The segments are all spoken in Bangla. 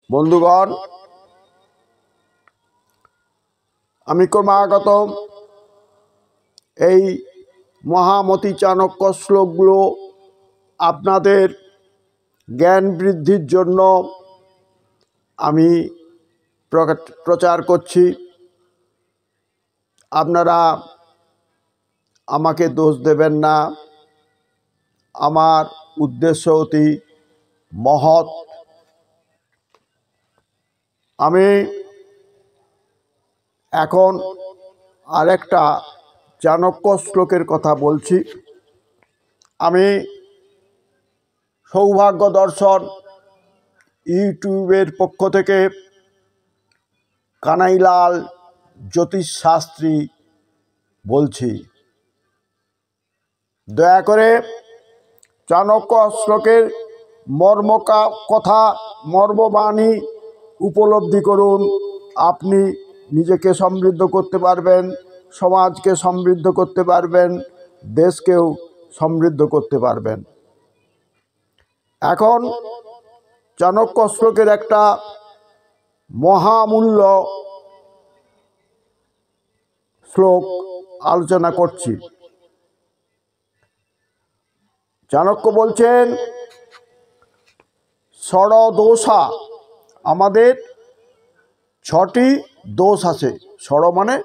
বন্ধুগণ, আমি ক্রমাগত এই মহামতি চাণক্য শ্লোকগুলো আপনাদের জ্ঞান বৃদ্ধির জন্য আমি প্রচার করছি। আপনারা আমাকে দোষ দেবেন না। আমার উদ্দেশ্য অতি মহৎ। আমি এখন আরেকটা চাণক্য শ্লোকের কথা বলছি। আমি সৌভাগ্য দর্শন ইউটিউবের পক্ষ থেকে কানাইলাল জ্যোতিষ শাস্ত্রী বলছি। দয়া করে চাণক্য শ্লোকের মর্মবাণী উপলব্ধি করুন। আপনি নিজেকে সমৃদ্ধ করতে পারবেন, সমাজকে সমৃদ্ধ করতে পারবেন, দেশকেও সমৃদ্ধ করতে পারবেন। এখন চাণক্য শ্লোকের একটা মহামূল্য শ্লোক আলোচনা করছি। চাণক্য বলছেন, ষড়দোষা, আমাদের 6টি দোষ আছে। ষড় মানে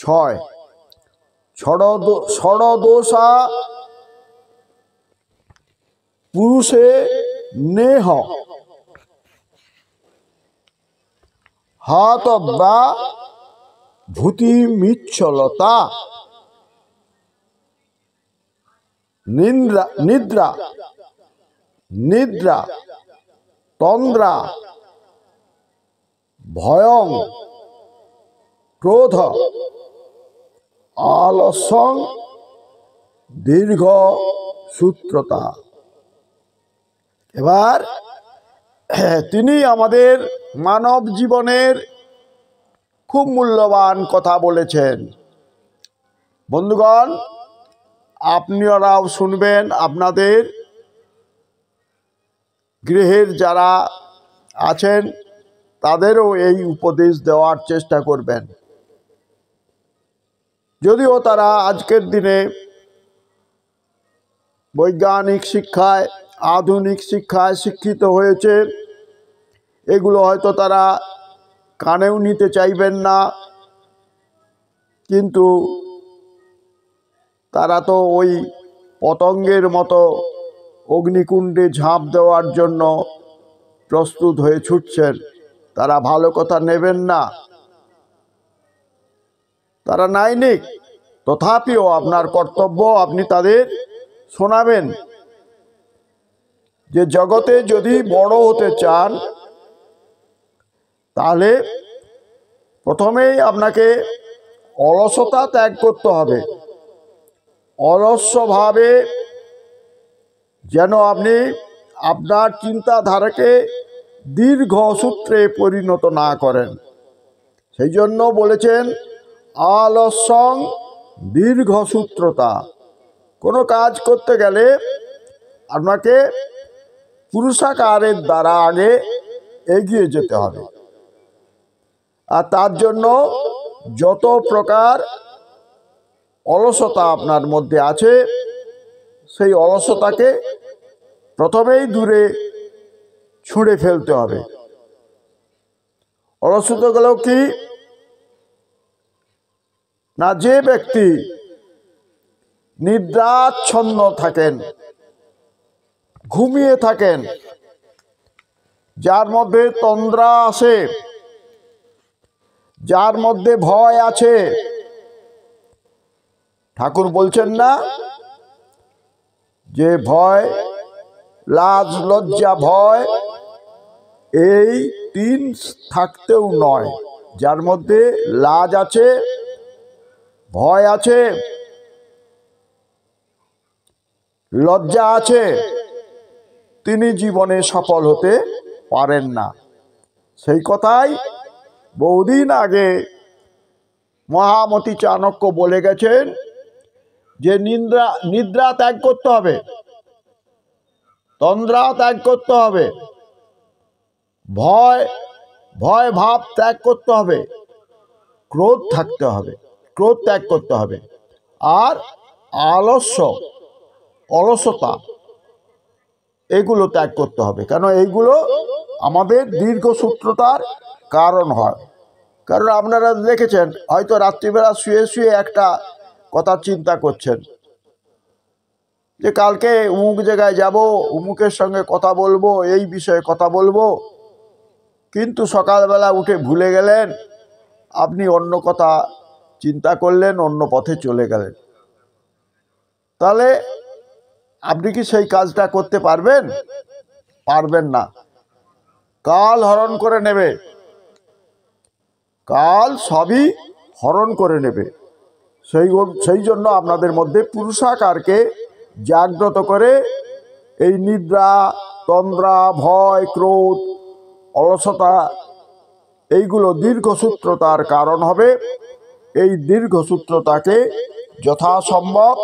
6। ষড়দোষা পুরুষে নেহ হাতব্যা ভূতিমিচ্ছলতা নিদ্রা তন্দ্রা ভয়ং ক্রোধ আলস্যং দীর্ঘ সূত্রতা। এবার তিনি আমাদের মানব জীবনের খুব মূল্যবান কথা বলেছেন। বন্ধুগণ, আপনারাও শুনবেন, আপনাদের গৃহের যারা আছেন তাদেরও এই উপদেশ দেওয়ার চেষ্টা করবেন। যদিও তারা আজকের দিনে বৈজ্ঞানিক শিক্ষায়, আধুনিক শিক্ষায় শিক্ষিত হয়েছে, এগুলো হয়তো তারা কানেও নিতে চাইবেন না, কিন্তু তারা তো ওই পতঙ্গের মতো অগ্নিকুণ্ডে ঝাঁপ দেওয়ার জন্য প্রস্তুত হয়ে ছুটছেন। তারা ভালো কথা নেবেন না, তারা নাইনিক। তথাপিও আপনার কর্তব্য, আপনি তাদের শোনাবেন যে জগতে যদি বড় হতে চান তাহলে প্রথমেই আপনাকে অলসতা ত্যাগ করতে হবে। অলস্যভাবে যেন আপনি আপনার চিন্তাধারাকে দীর্ঘ সূত্রে পরিণত না করেন। সেই জন্য বলেছেন আলস্যং দীর্ঘ সূত্রতা। কোনো কাজ করতে গেলে আপনাকে পুরুষাকারের দ্বারা আগে এগিয়ে যেতে হবে। আর তার জন্য যত প্রকার অলসতা আপনার মধ্যে আছে, সেই অলসতাকে প্রথমেই দূরে ছুঁড়ে ফেলতে হবে। অলসতাগুলো কি না, যে ব্যক্তি নিদ্রাচ্ছন্ন থাকেন, ঘুমিয়ে থাকেন, যার মধ্যে তন্দ্রা আছে, যার মধ্যে ভয় আছে। ঠাকুর বলছেন না যে ভয়, লাজ, লজ্জা, ভয়, এই 3 থাকতেও নয়। যার মধ্যে লাজ আছে, ভয় আছে, লজ্জা আছে, তিনি জীবনে সফল হতে পারেন না। সেই কথাই বহুদিন আগে মহামতি চাণক্য বলে গেছেন যে নিদ্রা ত্যাগ করতে হবে, তন্দ্রা ত্যাগ করতে হবে, ভয় ভয় ভাব ত্যাগ করতে হবে, ক্রোধ থাকতে হবে, ক্রোধ ত্যাগ করতে হবে। আর অলসতা এগুলো ত্যাগ করতে হবে, কেন এইগুলো আমাদের দীর্ঘসূত্রতার কারণ হয়। কারণ আপনারা দেখেছেন হয়তো রাত্রিবেলা শুয়ে শুয়ে একটা কথা চিন্তা করছেন যে কালকে অমুক জায়গায় যাব, অমুকের সঙ্গে কথা বলবো, এই বিষয়ে কথা বলবো, কিন্তু সকালবেলা উঠে ভুলে গেলেন, আপনি অন্য কথা চিন্তা করলেন, অন্য পথে চলে গেলেন। তাহলে আপনি কি সেই কাজটা করতে পারবেন? পারবেন না। কাল হরণ করে নেবে, কাল সবই হরণ করে নেবে। সেই জন্য আপনাদের মধ্যে পুরুষাকারকে জাগ্রত করে এই নিদ্রা, তন্দ্রা, ভয়, ক্রোধ, অলসতা এইগুলো দীর্ঘসূত্রতার কারণ হবে। এই দীর্ঘসূত্রতাকে যথাসম্ভব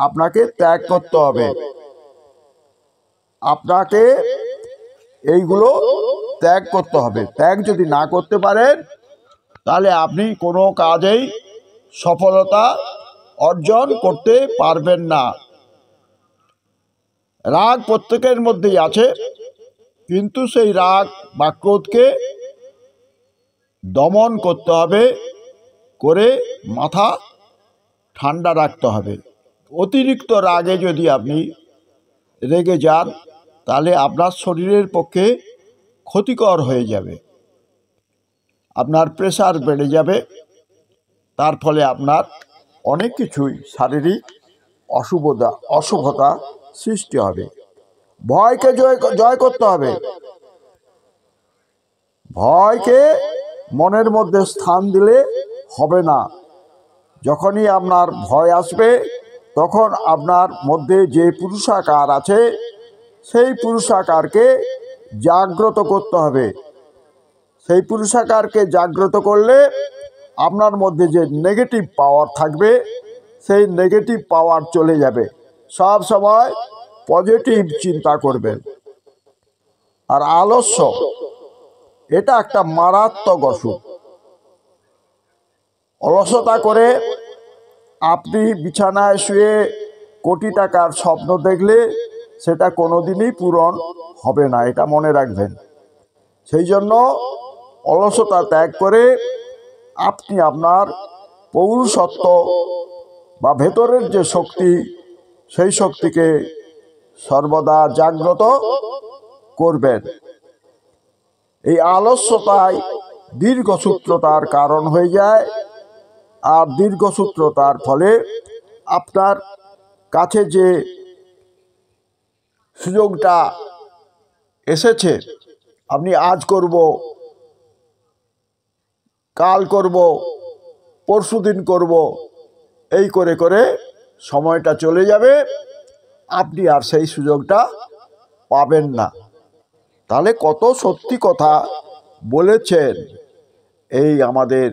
আপনাকে ত্যাগ করতে হবে। আপনাকে এইগুলো ত্যাগ করতে হবে। ত্যাগ যদি না করতে পারেন তাহলে আপনি কোনো কাজেই সফলতা অর্জন করতে পারবেন না। রাগ প্রত্যেকের মধ্যেই আছে, কিন্তু সেই রাগ বা ক্রোধকে দমন করতে হবে, করে মাথা ঠান্ডা রাখতে হবে। অতিরিক্ত রাগে যদি আপনি রেগে যান তাহলে আপনার শরীরের পক্ষে ক্ষতিকর হয়ে যাবে, আপনার প্রেসার বেড়ে যাবে, তার ফলে আপনার অনেক কিছুই শারীরিক অশুভতা সৃষ্টি হবে। ভয়কে জয় করতে হবে। ভয়কে মনের মধ্যে স্থান দিলে হবে না। যখনই আপনার ভয় আসবে তখন আপনার মধ্যে যে পুরুষাকার আছে সেই পুরুষাকারকে জাগ্রত করতে হবে। সেই পুরুষাকারকে জাগ্রত করলে আপনার মধ্যে যে নেগেটিভ পাওয়ার থাকবে সেই নেগেটিভ পাওয়ার চলে যাবে। সব সময় পজিটিভ চিন্তা করবেন। আর আলস্য এটা একটা মারাত্মক অসুখ। অলসতা করে আপনি বিছানায় শুয়ে কোটি টাকার স্বপ্ন দেখলে সেটা কোনোদিনই পূরণ হবে না, এটা মনে রাখবেন। সেই জন্য অলসতা ত্যাগ করে আপনি আপনার পৌরুষত্ব বা ভেতরের যে শক্তি সেই শক্তিকে সর্বদা জাগ্রত করবেন। এই আলস্যতায় দীর্ঘসূত্রতার কারণ হয়ে যায়, আর দীর্ঘসূত্রতার ফলে আপনার কাছে যে সুযোগটা এসেছে, আপনি আজ করব, কাল করব, পরশুদিন করব, এই করে করে সময়টা চলে যাবে, আপনি আর সেই সুযোগটা পাবেন না। তাহলে কত সত্যি কথা বলেছেন এই আমাদের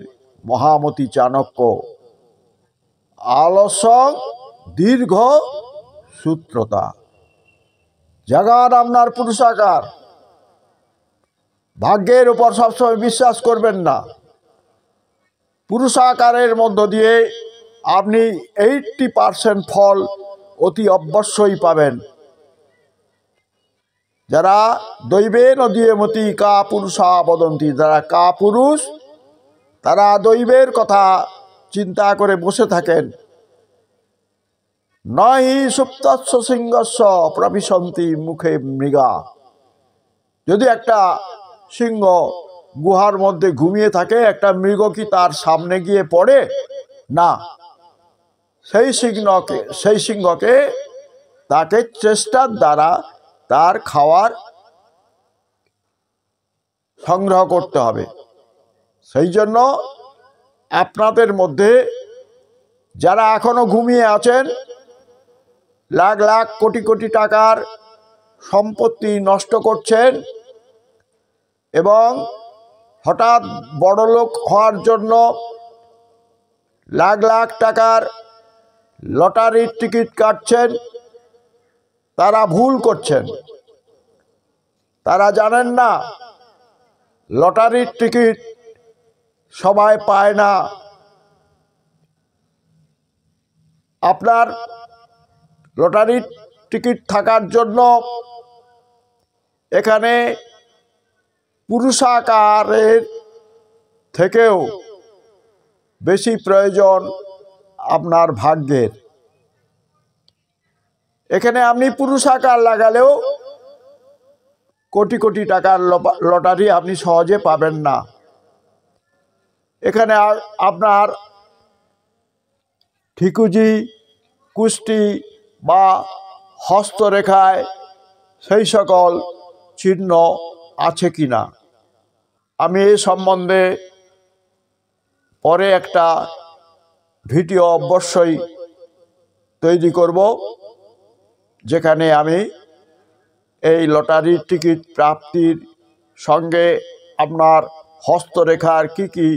মহামতি চাণক্য। আলস্যং দীর্ঘ সূত্রতা। জাগান আপনার পুরুষাকার। ভাগ্যের উপর সবসময় বিশ্বাস করবেন না। পুরুষাকারের মধ্য দিয়ে আপনি 80% ফল অতি অবশ্যই পাবেন। যারা দৈবেন দীয়মতি কা পুরুষা বদন্তি, যারা কা পুরুষ, তারা দৈবের কথা চিন্তা করে বসে থাকেন। নহি সুপ্তস্য সিংহস্য প্রবিশন্তি মুখে মৃগা। যদি একটা সিংহ গুহার মধ্যে ঘুমিয়ে থাকে, একটা মৃগ কি তার সামনে গিয়ে পড়ে? না। সেই সিংহকে তাকে চেষ্টার দ্বারা তার খাওয়ার সংগ্রহ করতে হবে। সেই জন্য আপনাদের মধ্যে যারা এখনো ঘুমিয়ে আছেন, লাখ লাখ কোটি কোটি টাকার সম্পত্তি নষ্ট করছেন এবং হঠাৎ বড়লোক হওয়ার জন্য লাখ লাখ টাকার লটারির টিকিট কাটছেন, তারা ভুল করছেন। তারা জানেন না লটারির টিকিট সবাই পায় না। আপনার লটারির টিকিট থাকার জন্য এখানে পুরুষাকারের থেকেও বেশি প্রয়োজন আপনার ভাগ্যের। এখানে আপনি পুরুষাকার লাগালেও কোটি কোটি টাকার লটারি আপনি সহজে পাবেন না। এখানে আপনার ঠিকুজি, কুষ্টি বা হস্তরেখায় সেই সকল চিহ্ন আছে কিনা, আমি এই সম্বন্ধে পরে একটা ভিডিও অবশ্যই তৈরি করব, যেখানে আমি এই লটারির টিকিট প্রাপ্তির সঙ্গে আপনার হস্তরেখার কি কি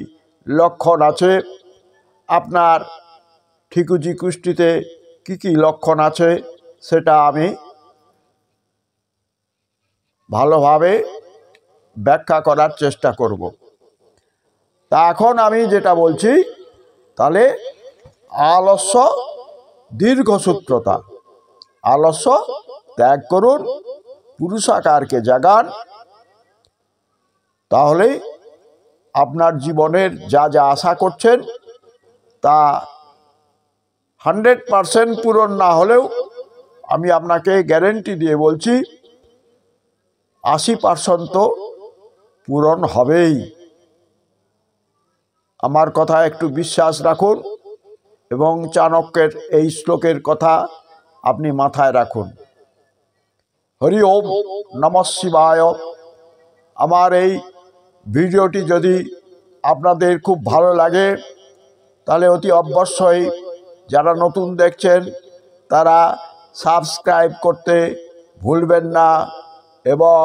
লক্ষণ আছে, আপনার ঠিকুজি কুষ্টিতে কি কি লক্ষণ আছে, সেটা আমি ভালোভাবে ব্যাখ্যা করার চেষ্টা করব। তা এখন আমি যেটা বলছি, তাহলে আলস্য দীর্ঘসূত্রতা, আলস্য ত্যাগ করুন, পুরুষাকারকে জাগান, তাহলে আপনার জীবনের যা যা আশা করছেন তা 100% পূরণ না হলেও আমি আপনাকে গ্যারেন্টি দিয়ে বলছি 80% তো পূরণ হবেই। আমার কথা একটু বিশ্বাস রাখুন এবং চাণক্যের এই শ্লোকের কথা আপনি মাথায় রাখুন। হরি ওম নমঃ শিবায়। আমার এই ভিডিওটি যদি আপনাদের খুব ভালো লাগে তাহলে অতি অবশ্যই যারা নতুন দেখছেন তারা সাবস্ক্রাইব করতে ভুলবেন না এবং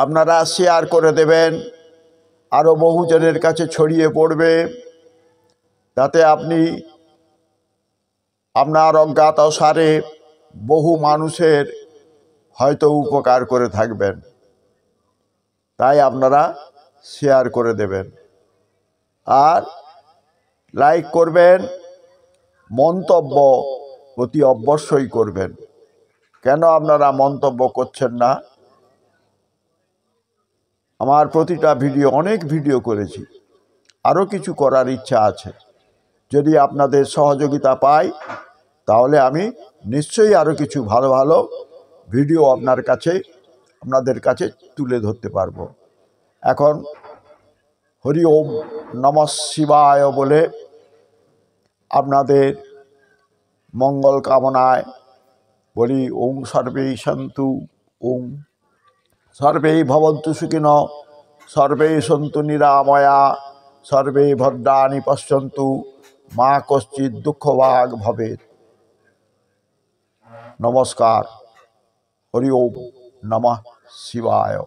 আপনারা শেয়ার করে দেবেন, আরও বহুজনের কাছে ছড়িয়ে পড়বে, তাতে আপনি আপনার অজ্ঞাতসারে বহু মানুষের হয়তো উপকার করে থাকবেন। তাই আপনারা শেয়ার করে দেবেন আর লাইক করবেন, মন্তব্য অতি অবশ্যই করবেন। কেন আপনারা মন্তব্য করছেন না? আমার প্রতিটা ভিডিও, অনেক ভিডিও করেছি, আরও কিছু করার ইচ্ছা আছে। যদি আপনাদের সহযোগিতা পাই তাহলে আমি নিশ্চয়ই আরও কিছু ভালো ভালো ভিডিও আপনাদের কাছে তুলে ধরতে পারবো। এখন হরি ওম নমঃ শিবায় বলে আপনাদের মঙ্গল কামনায় বলি ওম সর্বেই সন্তু, ওম সর্বেই ভবন্তু সুখিনঃ, সর্বেই সন্তু নিরাময়া, সর্বে ভদ্রাণি পশ্যন্তু, মা কশ্চিৎ দুঃখভাগ ভবেৎ। নমস্কার। হরি ওম নমঃ শিবায়।